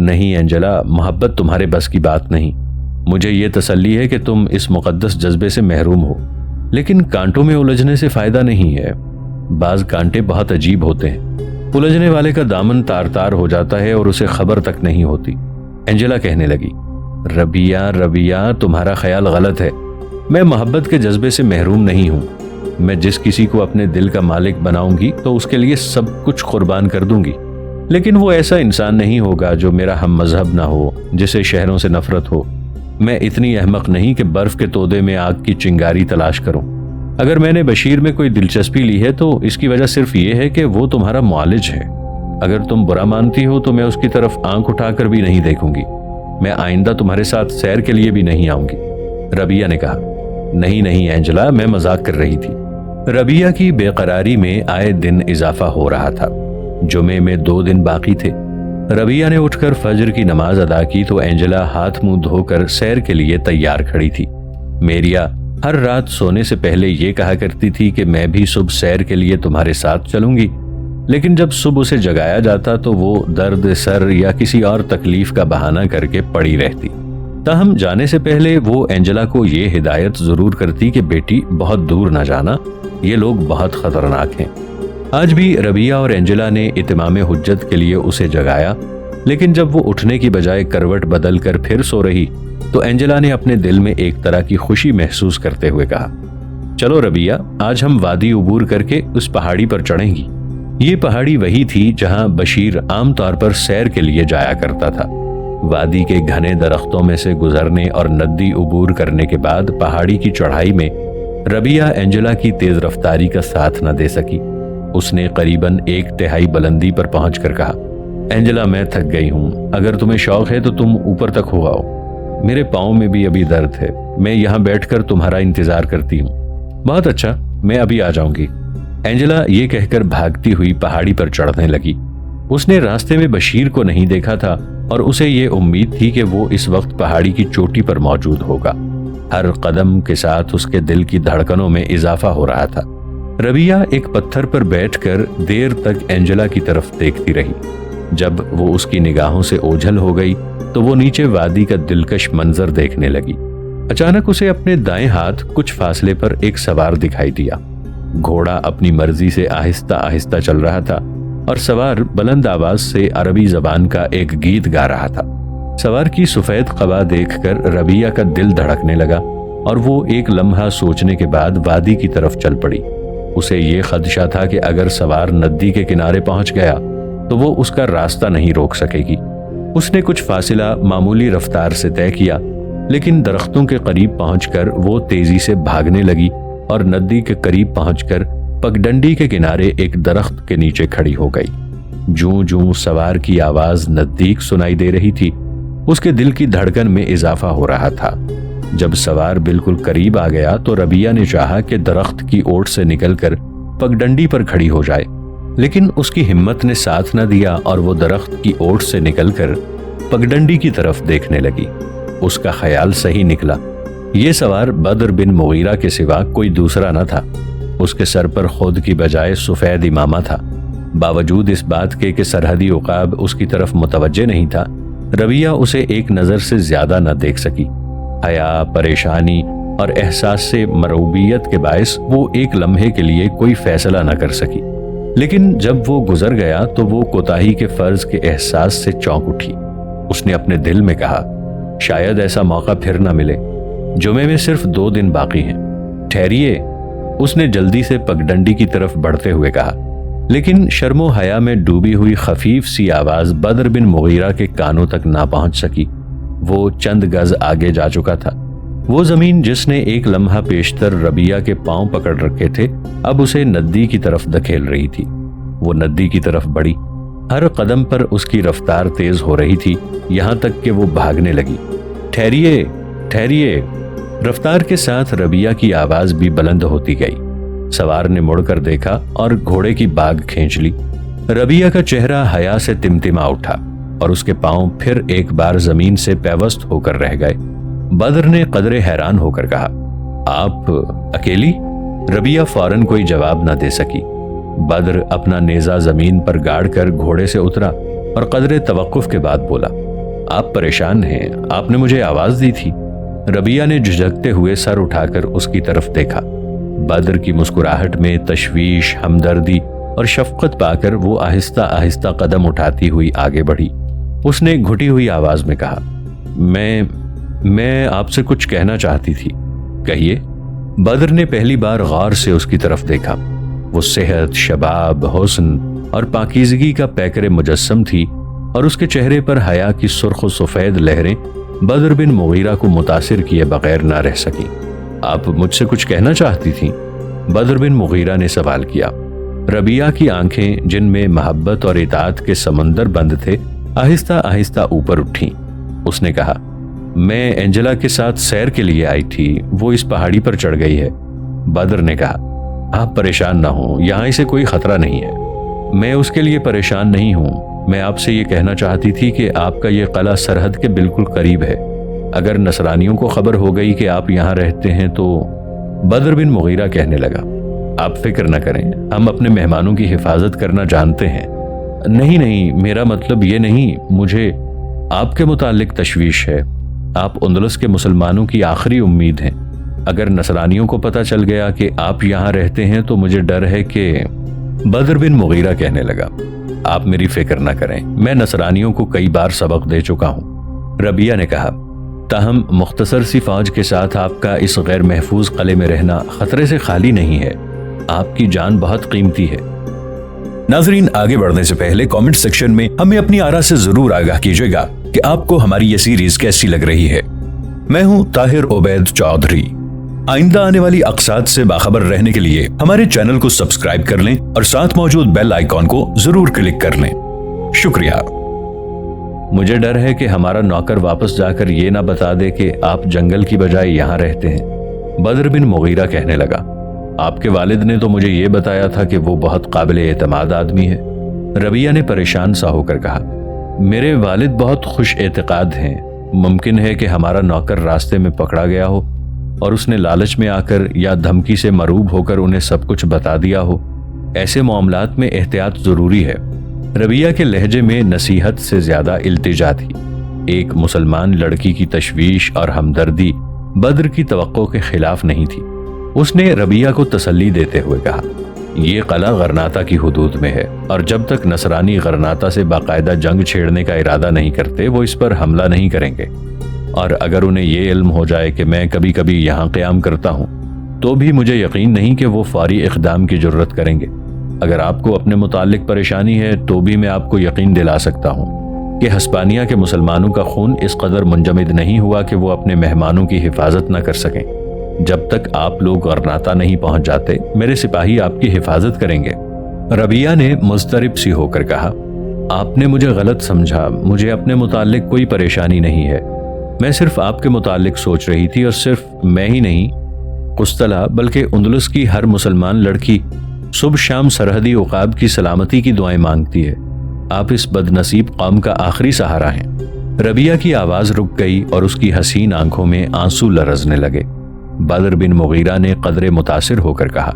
نہیں اینجلا، محبت تمہارے بس کی بات نہیں۔ مجھے یہ تسلی ہے کہ تم اس مقدس جذبے سے محروم ہو، لیکن کانٹوں میں الجھنے سے فائدہ نہیں ہے۔ بعض کانٹے بہت عجیب ہوتے ہیں، الجھنے والے کا دامن تار تار ہو جاتا ہے اور اسے خبر تک نہیں ہوتی۔ اینجلا کہنے لگی، ربیہ تمہارا خیال غلط ہے۔ میں محبت کے جذبے سے محروم نہیں ہوں۔ میں جس کسی کو اپنے دل کا مالک بناؤں گی تو اس کے لیے سب کچھ قربان کر دوں گی، لیکن وہ ایسا انسان نہیں ہوگا جو میرا ہم مذہب نہ ہو، جسے شہروں سے نفرت ہو۔ میں اتنی احمق نہیں کہ برف کے تودے میں آگ کی چنگاری تلاش کروں۔ اگر میں نے بشیر میں کوئی دلچسپی لی ہے تو اس کی وجہ صرف یہ ہے کہ وہ تمہارا معالج ہے۔ اگر تم برا مانتی ہو تو میں اس کی طرف آنکھ اٹھا کر بھی نہیں دیکھوں گی۔ میں آئندہ تمہارے ساتھ سیر کے لیے بھی نہیں آؤں گی۔ ربیہ نے کہا، نہیں اینجلا، میں مذاق کر رہی تھی۔ ربیہ کی بے قراری میں آئے دن اضافہ ہو رہا تھا۔ جمعے میں 2 دن باقی تھے۔ ربیہ نے اٹھ کر فجر کی نماز ادا کی تو اینجلا ہاتھ منہ دھو کر سیر کے لیے تیار کھڑی تھی۔ میریا ہر رات سونے سے پہلے یہ کہا کرتی تھی کہ میں بھی صبح سیر کے لیے تمہارے ساتھ چلوں گی، لیکن جب صبح اسے جگایا جاتا تو وہ درد سر یا کسی اور تکلیف کا بہانہ کر کے پڑی رہتی۔ تاہم جانے سے پہلے وہ اینجلا کو یہ ہدایت ضرور کرتی کہ بیٹی بہت دور نہ جانا، یہ لوگ بہت خطرناک ہیں۔ آج بھی ربیہ اور اینجلا نے اتمام حجت کے لیے اسے جگایا، لیکن جب وہ اٹھنے کی بجائے کروٹ بدل کر پھر سو رہی تو اینجلا نے اپنے دل میں ایک طرح کی خوشی محسوس کرتے ہوئے کہا، چلو ربیہ، آج ہم وادی عبور کر کے اس پہاڑی پر چڑھیں گی۔ یہ پہاڑی وہی تھی جہاں بشیر عام طور پر سیر کے لیے جایا کرتا تھا۔ وادی کے گھنے درختوں میں سے گزرنے اور ندی عبور کرنے کے بعد پہاڑی کی چڑھائی میں ربیہ اینجلا کی تیز رفتاری کا ساتھ نہ دے سکی۔ اس نے قریباً 1/3 بلندی پر پہنچ کر کہا، اینجلا میں تھک گئی ہوں، اگر تمہیں شوق ہے تو تم اوپر تک ہو آؤ۔ میرے پاؤں میں بھی ابھی درد ہے، میں یہاں بیٹھ کر تمہارا انتظار کرتی ہوں۔ بہت اچھا، میں ابھی آ جاؤں گی۔ اینجلا یہ کہہ کر بھاگتی ہوئی پہاڑی پر چڑھنے لگی۔ اس نے راستے میں بشیر کو نہیں دیکھا تھا اور اسے یہ امید تھی کہ وہ اس وقت پہاڑی کی چوٹی پر موجود ہوگا۔ ہر قدم کے ساتھ اس کے دل کی دھڑکنوں میں اضافہ ہو رہا تھا۔ ربیہ ایک پتھر پر بیٹھ کر دیر تک اینجلا کی طرف دیکھتی رہی۔ جب وہ اس کی نگاہوں سے اوجھل ہو گئی تو وہ نیچے وادی کا دلکش منظر دیکھنے لگی۔ اچانک اسے اپنے دائیں ہاتھ کچھ فاصلے پر ایک سوار دکھائی دیا۔ گھوڑا اپنی مرضی سے آہستہ آہستہ چل رہا تھا اور سوار بلند آواز سے عربی زبان کا ایک گیت گا رہا تھا۔ سوار کی سفید قبا دیکھ کر ربیہ کا دل دھڑکنے لگا اور وہ ایک لمحہ سوچنے کے بعد وادی کی طرف چل پڑی۔ اسے یہ خدشہ تھا کہ اگر سوار ندی کے کنارے پہنچ گیا تو وہ اس کا راستہ نہیں روک سکے گی۔ اس نے کچھ فاصلہ معمولی رفتار سے طے کیا، لیکن درختوں کے قریب پہنچ کر وہ تیزی سے بھاگنے لگی اور ندی کے قریب پہنچ کر پگڈنڈی کے کنارے ایک درخت کے نیچے کھڑی ہو گئی۔ جوں جوں سوار کی آواز نزدیک سنائی دے رہی تھی، اس کے دل کی دھڑکن میں اضافہ ہو رہا تھا۔ جب سوار بالکل قریب آ گیا تو ربیہ نے چاہا کہ درخت کی اوٹ سے نکل کر پگڈنڈی پر کھڑی ہو جائے، لیکن اس کی ہمت نے ساتھ نہ دیا اور وہ درخت کی اوٹ سے نکل کر پگڈنڈی کی طرف دیکھنے لگی۔ اس کا خیال صحیح نکلا، یہ سوار بدر بن مغیرہ کے سوا کوئی دوسرا نہ تھا۔ اس کے سر پر خود کی بجائے سفید امامہ تھا۔ باوجود اس بات کے کہ سرحدی عقاب اس کی طرف متوجہ نہیں تھا، ربیہ اسے ایک نظر سے زیادہ نہ دیکھ سکی۔ حیا، پریشانی اور احساس سے مرعوبیت کے باعث وہ ایک لمحے کے لیے کوئی فیصلہ نہ کر سکی، لیکن جب وہ گزر گیا تو وہ کوتاہی کے فرض کے احساس سے چونک اٹھی۔ اس نے اپنے دل میں کہا، شاید ایسا موقع پھر نہ ملے۔ جمعے میں صرف 2 دن باقی ہیں۔ ٹھہریے، اس نے جلدی سے پگڈنڈی کی طرف بڑھتے ہوئے کہا، لیکن شرم و حیا میں ڈوبی ہوئی خفیف سی آواز بدر بن مغیرہ کے کانوں تک نہ پہنچ سکی۔ وہ چند گز آگے جا چکا تھا۔ وہ زمین جس نے ایک لمحہ پیشتر ربیہ کے پاؤں پکڑ رکھے تھے اب اسے ندی کی طرف دھکیل رہی تھی۔ وہ ندی کی طرف بڑھی، ہر قدم پر اس کی رفتار تیز ہو رہی تھی، یہاں تک کہ وہ بھاگنے لگی۔ ٹھہریے، ٹھہریے، رفتار کے ساتھ ربیہ کی آواز بھی بلند ہوتی گئی۔ سوار نے مڑ کر دیکھا اور گھوڑے کی باگ کھینچ لی۔ ربیہ کا چہرہ حیا سے تمتما اٹھا اور اس کے پاؤں پھر ایک بار زمین سے پیوست ہو کر رہ گئے۔ بدر نے قدرے حیران ہو کر کہا، آپ اکیلی؟ ربیہ فوراً کوئی جواب نہ دے سکی۔ بدر اپنا نیزہ زمین پر گاڑ کر گھوڑے سے اترا اور قدرے توقف کے بعد بولا، آپ پریشان ہیں، آپ نے مجھے آواز دی تھی۔ ربیہ نے جھجکتے ہوئے سر اٹھا کر اس کی طرف دیکھا۔ بدر کی مسکراہٹ میں تشویش، ہمدردی اور شفقت پا کر وہ آہستہ آہستہ قدم اٹھاتی ہوئی آگے بڑھی۔ اس نے گھٹی ہوئی آواز میں کہا، میں آپ سے کچھ کہنا چاہتی تھی۔ کہیے۔ بدر نے پہلی بار غور سے اس کی طرف دیکھا۔ وہ صحت، شباب، حسن اور پاکیزگی کا پیکر مجسم تھی، اور اس کے چہرے پر حیا کی سرخ و سفید لہریں بدر بن مغیرہ کو متاثر کیے بغیر نہ رہ سکیں۔ آپ مجھ سے کچھ کہنا چاہتی تھیں؟ بدر بن مغیرہ نے سوال کیا۔ ربیہ کی آنکھیں، جن میں محبت اور اطاعت کے سمندر بند تھے، آہستہ آہستہ اوپر اٹھیں۔ اس نے کہا، میں اینجلا کے ساتھ سیر کے لیے آئی تھی، وہ اس پہاڑی پر چڑھ گئی ہے۔ بدر نے کہا، آپ پریشان نہ ہوں، یہاں اسے کوئی خطرہ نہیں ہے۔ میں اس کے لیے پریشان نہیں ہوں، میں آپ سے یہ کہنا چاہتی تھی کہ آپ کا یہ قلعہ سرحد کے بالکل قریب ہے۔ اگر نصرانیوں کو خبر ہو گئی کہ آپ یہاں رہتے ہیں تو… بدر بن مغیرہ کہنے لگا، آپ فکر نہ کریں، ہم اپنے مہمانوں کی حفاظت کرنا جانتے ہیں۔ نہیں، میرا مطلب یہ نہیں، مجھے آپ کے متعلق تشویش ہے۔ آپ اندلس کے مسلمانوں کی آخری امید ہیں۔ اگر نصرانیوں کو پتہ چل گیا کہ آپ یہاں رہتے ہیں تو مجھے ڈر ہے کہ… بدر بن مغیرہ کہنے لگا، آپ میری فکر نہ کریں، میں نصرانیوں کو کئی بار سبق دے چکا ہوں۔ ربیہ نے کہا، تاہم مختصر سی فوج کے ساتھ آپ کا اس غیر محفوظ قلعے میں رہنا خطرے سے خالی نہیں ہے، آپ کی جان بہت قیمتی ہے۔ ناظرین، آگے بڑھنے سے پہلے کامنٹ سیکشن میں ہمیں اپنی آراء سے ضرور آگاہ کیجیے گا کہ آپ کو ہماری یہ سیریز کیسی لگ رہی ہے۔ میں ہوں طاہر عبید چودھری۔ آئندہ آنے والی اقساط سے باخبر رہنے کے لیے ہمارے چینل کو سبسکرائب کر لیں اور ساتھ موجود بیل آئیکن کو ضرور کلک کر لیں۔ شکریہ۔ مجھے ڈر ہے کہ ہمارا نوکر واپس جا کر یہ نہ بتا دے کہ آپ جنگل کی بجائے یہاں رہتے ہیں۔ بدر بن مغیرہ کہنے لگا، آپ کے والد نے تو مجھے یہ بتایا تھا کہ وہ بہت قابل اعتماد آدمی ہے۔ ربیہ نے پریشان سا ہو کر کہا، میرے والد بہت خوش اعتقاد ہیں، ممکن ہے کہ ہمارا نوکر راستے میں پکڑا گیا ہو اور اس نے لالچ میں آ کر یا دھمکی سے مروب ہو کر انہیں سب کچھ بتا دیا ہو۔ ایسے معاملات میں احتیاط ضروری ہے۔ ربیہ کے لہجے میں نصیحت سے زیادہ التجا تھی۔ ایک مسلمان لڑکی کی تشویش اور ہمدردی بدر کی توقع کے خلاف نہیں تھی۔ اس نے ربیہ کو تسلی دیتے ہوئے کہا، یہ قلعہ غرناطہ کی حدود میں ہے، اور جب تک نصرانی غرناطہ سے باقاعدہ جنگ چھیڑنے کا ارادہ نہیں کرتے وہ اس پر حملہ نہیں کریں گے، اور اگر انہیں یہ علم ہو جائے کہ میں کبھی کبھی یہاں قیام کرتا ہوں تو بھی مجھے یقین نہیں کہ وہ فوری اقدام کی جرت کریں گے۔ اگر آپ کو اپنے متعلق پریشانی ہے تو بھی میں آپ کو یقین دلا سکتا ہوں کہ ہسپانیہ کے مسلمانوں کا خون اس قدر منجمد نہیں ہوا کہ وہ اپنے مہمانوں کی حفاظت نہ کر سکیں۔ جب تک آپ لوگ غرناطہ نہیں پہنچ جاتے میرے سپاہی آپ کی حفاظت کریں گے۔ ربیہ نے مضطرب سی ہو کر کہا، آپ نے مجھے غلط سمجھا، مجھے اپنے متعلق کوئی پریشانی نہیں ہے، میں صرف آپ کے متعلق سوچ رہی تھی، اور صرف میں ہی نہیں، قسطلہ بلکہ اندلس کی ہر مسلمان لڑکی صبح شام سرحدی عقاب کی سلامتی کی دعائیں مانگتی ہے۔ آپ اس بد نصیب قوم کا آخری سہارا ہیں۔ ربیہ کی آواز رک گئی اور اس کی حسین آنکھوں میں آنسو لرزنے لگے۔ بدر بن مغیرہ نے قدرے متاثر ہو کر کہا،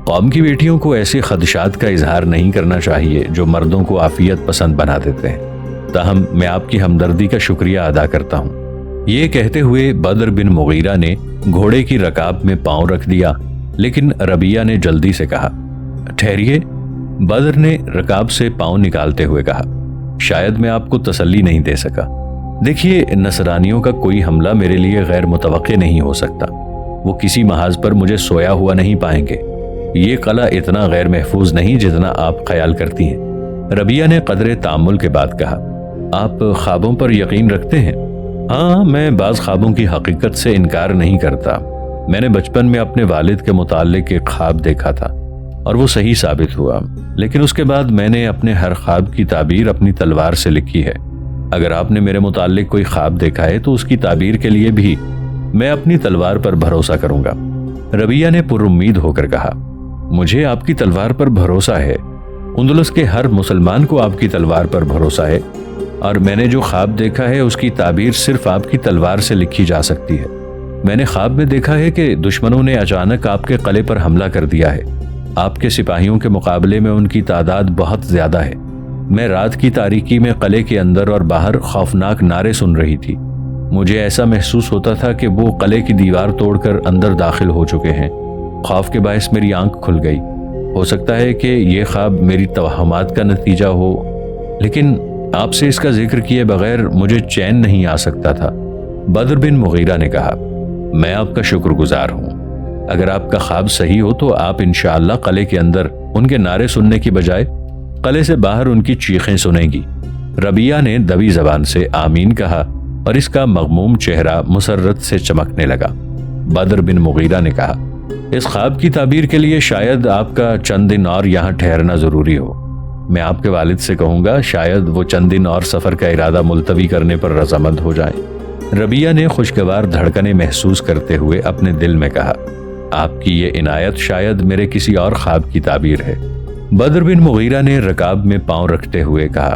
قوم کی بیٹیوں کو ایسے خدشات کا اظہار نہیں کرنا چاہیے جو مردوں کو عافیت پسند بنا دیتے ہیں، تاہم میں آپ کی ہمدردی کا شکریہ ادا کرتا ہوں۔ یہ کہتے ہوئے بدر بن مغیرہ نے گھوڑے کی رکاب میں پاؤں رکھ دیا، لیکن ربیہ نے جلدی سے کہا، ٹھہریے۔ بدر نے رکاب سے پاؤں نکالتے ہوئے کہا، شاید میں آپ کو تسلی نہیں دے سکا۔ دیکھیے، نصرانیوں کا کوئی حملہ میرے لیے غیر متوقع نہیں ہو سکتا، وہ کسی محاذ پر مجھے سویا ہوا نہیں پائیں گے۔ یہ قلعہ اتنا غیر محفوظ نہیں جتنا آپ خیال کرتی ہیں۔ ربیہ نے قدرے تأمل کے بعد کہا، آپ خوابوں پر یقین رکھتے ہیں؟ ہاں، میں بعض خوابوں کی حقیقت سے انکار نہیں کرتا۔ میں نے بچپن میں اپنے والد کے متعلق ایک خواب دیکھا تھا اور وہ صحیح ثابت ہوا، لیکن اس کے بعد میں نے اپنے ہر خواب کی تعبیر اپنی تلوار سے لکھی ہے۔ اگر آپ نے میرے متعلق کوئی خواب دیکھا ہے تو اس کی تعبیر کے لیے بھی میں اپنی تلوار پر بھروسہ کروں گا۔ ربیہ نے پر امید ہو کر کہا، مجھے آپ کی تلوار پر بھروسہ ہے، اندلس کے ہر مسلمان کو آپ کی تلوار پر بھروسہ ہے، اور میں نے جو خواب دیکھا ہے اس کی تعبیر صرف آپ کی تلوار سے لکھی جا سکتی ہے۔ میں نے خواب میں دیکھا ہے کہ دشمنوں نے اچانک آپ کے قلعے پر حملہ کر دیا ہے۔ آپ کے سپاہیوں کے مقابلے میں ان کی تعداد بہت زیادہ ہے۔ میں رات کی تاریکی میں قلعے کے اندر اور باہر خوفناک نعرے سن رہی تھی۔ مجھے ایسا محسوس ہوتا تھا کہ وہ قلعے کی دیوار توڑ کر اندر داخل ہو چکے ہیں۔ خوف کے باعث میری آنکھ کھل گئی۔ ہو سکتا ہے کہ یہ خواب میری توہمات کا نتیجہ ہو، لیکن آپ سے اس کا ذکر کیے بغیر مجھے چین نہیں آ سکتا تھا۔ بدر بن مغیرہ نے کہا، میں آپ کا شکر گزار ہوں۔ اگر آپ کا خواب صحیح ہو تو آپ انشاءاللہ قلعے کے اندر ان کے نعرے سننے کی بجائے قلعے سے باہر ان کی چیخیں سنیں گی۔ ربیہ نے دبی زبان سے آمین کہا اور اس کا مغموم چہرہ مسرت سے چمکنے لگا۔ بدر بن مغیرہ نے کہا، اس خواب کی تعبیر کے لیے شاید آپ کا چند دن اور یہاں ٹھہرنا ضروری ہو۔ میں آپ کے والد سے کہوں گا شاید وہ چند دن اور سفر کا ارادہ ملتوی کرنے پر رضامند ہو جائیں۔ ربیہ نے خوشگوار دھڑکنیں محسوس کرتے ہوئے اپنے دل میں کہا، آپ کی یہ عنایت شاید میرے کسی اور خواب کی تعبیر ہے۔ بدر بن مغیرہ نے رکاب میں پاؤں رکھتے ہوئے کہا،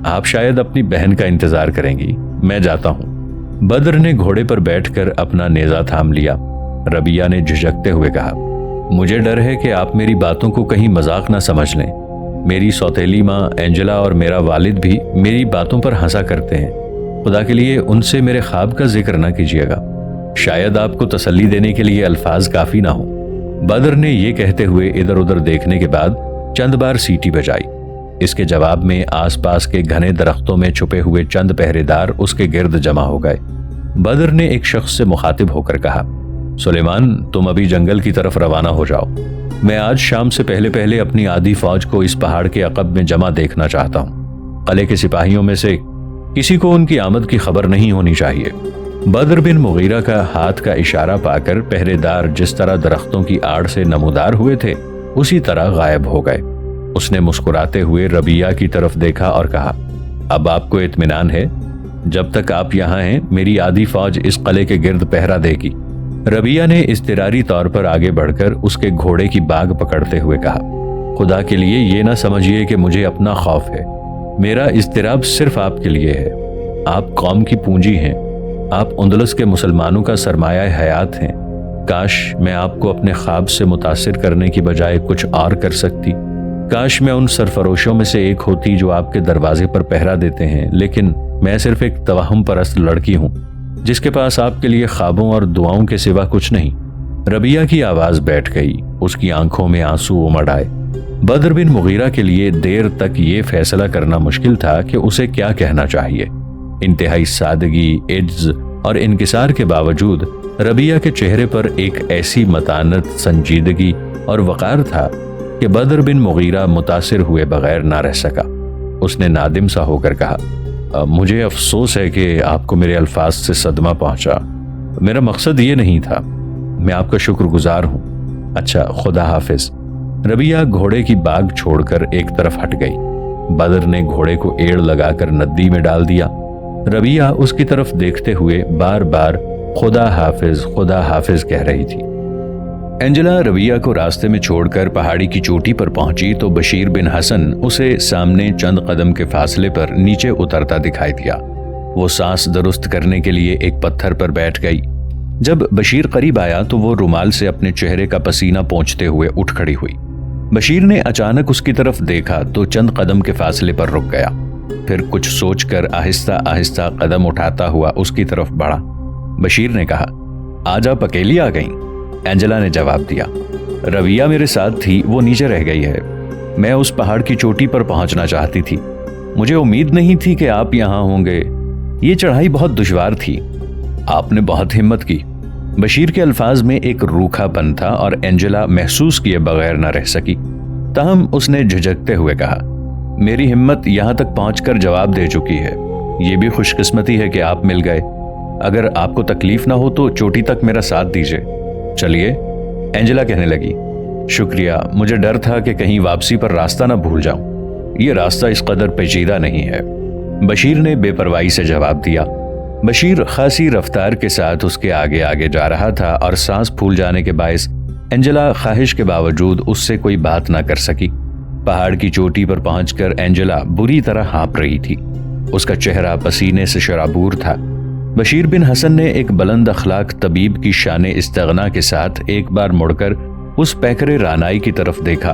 آپ شاید اپنی بہن کا انتظار کریں گی، میں جاتا ہوں۔ بدر نے گھوڑے پر بیٹھ کر اپنا نیزہ تھام لیا۔ ربیہ نے جھجکتے ہوئے کہا، مجھے ڈر ہے کہ آپ میری باتوں کو کہیں مذاق نہ سمجھ لیں۔ میری سوتیلی ماں اینجلا اور میرا والد بھی میری باتوں پر ہنسا کرتے ہیں۔ خدا کے لیے ان سے میرے خواب کا ذکر نہ کیجیے گا، شاید آپ کو تسلی دینے کے لیے الفاظ کافی نہ ہوں۔ بدر نے یہ کہتے ہوئے ادھر ادھر دیکھنے کے بعد چند بار سیٹی بجائی۔ اس کے جواب میں آس پاس کے گھنے درختوں میں چھپے ہوئے چند پہرے دار اس کے گرد جمع ہو گئے۔ بدر نے ایک شخص سے مخاطب ہو کر کہا، سلیمان، تم ابھی جنگل کی طرف روانہ ہو جاؤ۔ میں آج شام سے پہلے اپنی آدھی فوج کو اس پہاڑ کے عقب میں جمع دیکھنا چاہتا ہوں۔ قلعے کے سپاہیوں میں سے کسی کو ان کی آمد کی خبر نہیں ہونی چاہیے۔ بدر بن مغیرہ کا ہاتھ کا اشارہ پا کر پہرے دار جس طرح درختوں کی آڑ سے نمودار ہوئے تھے اسی طرح غائب ہو گئے۔ اس نے مسکراتے ہوئے ربیہ کی طرف دیکھا اور کہا، اب آپ کو اطمینان ہے؟ جب تک آپ یہاں ہیں میری آدھی فوج اس قلعے کے گرد پہرا دے گی۔ ربیہ نے اضطراری طور پر آگے بڑھ کر اس کے گھوڑے کی باگ پکڑتے ہوئے کہا، خدا کے لیے یہ نہ سمجھیے کہ مجھے اپنا خوف ہے، میرا اضطراب صرف آپ کے لیے ہے۔ آپ قوم کی پونجی ہیں، آپ اندلس کے مسلمانوں کا سرمایہ حیات ہیں۔ کاش میں آپ کو اپنے خواب سے متاثر کرنے کی بجائے کچھ اور کر سکتی۔ کاش میں ان سرفروشوں میں سے ایک ہوتی جو آپ کے دروازے پر پہرا دیتے ہیں، لیکن میں صرف ایک توہم پرست لڑکی ہوں جس کے پاس آپ کے لیے خوابوں اور دعاؤں کے سوا کچھ نہیں۔ ربیہ کی آواز بیٹھ گئی، اس کی آنکھوں میں آنسو امڑ آئے۔ بدر بن مغیرہ کے لیے دیر تک یہ فیصلہ کرنا مشکل تھا کہ اسے کیا کہنا چاہیے۔ انتہائی سادگی، عجز اور انکسار کے باوجود ربیہ کے چہرے پر ایک ایسی متانت، سنجیدگی اور وقار تھا کہ بدر بن مغیرہ متاثر ہوئے بغیر نہ رہ سکا۔ اس نے نادم سا ہو کر کہا، مجھے افسوس ہے کہ آپ کو میرے الفاظ سے صدمہ پہنچا۔ میرا مقصد یہ نہیں تھا، میں آپ کا شکر گزار ہوں۔ اچھا، خدا حافظ۔ ربیہ گھوڑے کی باگ چھوڑ کر ایک طرف ہٹ گئی۔ بدر نے گھوڑے کو ایڑ لگا کر ندی میں ڈال دیا۔ ربیہ اس کی طرف دیکھتے ہوئے بار بار خدا حافظ، خدا حافظ کہہ رہی تھی۔ اینجلا ربیہ کو راستے میں چھوڑ کر پہاڑی کی چوٹی پر پہنچی تو بشیر بن حسن اسے سامنے چند قدم کے فاصلے پر نیچے اترتا دکھائی دیا۔ وہ سانس درست کرنے کے لیے ایک پتھر پر بیٹھ گئی۔ جب بشیر قریب آیا تو وہ رومال سے اپنے چہرے کا پسینہ پونچھتے ہوئے اٹھ کھڑی ہوئی۔ بشیر نے اچانک اس کی طرف دیکھا تو چند قدم کے فاصلے پر رک گیا، پھر کچھ سوچ کر آہستہ آہستہ قدم اٹھاتا ہوا اس کی طرف بڑھا۔ بشیر نے کہا، آج آپ اکیلی آ گئیں؟ اینجلا نے جواب دیا، ربیہ میرے ساتھ تھی، وہ نیچے رہ گئی ہے۔ میں اس پہاڑ کی چوٹی پر پہنچنا چاہتی تھی، مجھے امید نہیں تھی کہ آپ یہاں ہوں گے، یہ چڑھائی بہت دشوار تھی۔ آپ نے بہت ہمت کی۔ بشیر کے الفاظ میں ایک روکھا پن تھا اور اینجلا محسوس کیے بغیر نہ رہ سکی۔ تاہم اس نے جھجکتے ہوئے کہا، میری ہمت یہاں تک پہنچ کر جواب دے چکی ہے۔ یہ بھی خوش قسمتی ہے کہ آپ مل گئے۔ اگر آپ کو تکلیف نہ ہو تو چوٹی تک میرا ساتھ دیجیے۔ چلیے، اینجلا کہنے لگی، شکریہ، مجھے ڈر تھا کہ کہیں واپسی پر راستہ نہ بھول جاؤں۔ یہ راستہ اس قدر پیچیدہ نہیں ہے، بشیر نے بے پرواہی سے جواب دیا۔ بشیر خاصی رفتار کے ساتھ اس کے آگے آگے جا رہا تھا اور سانس پھول جانے کے باعث اینجلا خواہش کے باوجود اس سے کوئی بات نہ کر سکی۔ پہاڑ کی چوٹی پر پہنچ کر اینجلا بری طرح ہانپ رہی تھی، اس کا چہرہ پسینے سے شرابور تھا۔ بشیر بن حسن نے ایک بلند اخلاق طبیب کی شان استغنا کے ساتھ ایک بار مڑ کر اس پیکرے رانائی کی طرف دیکھا۔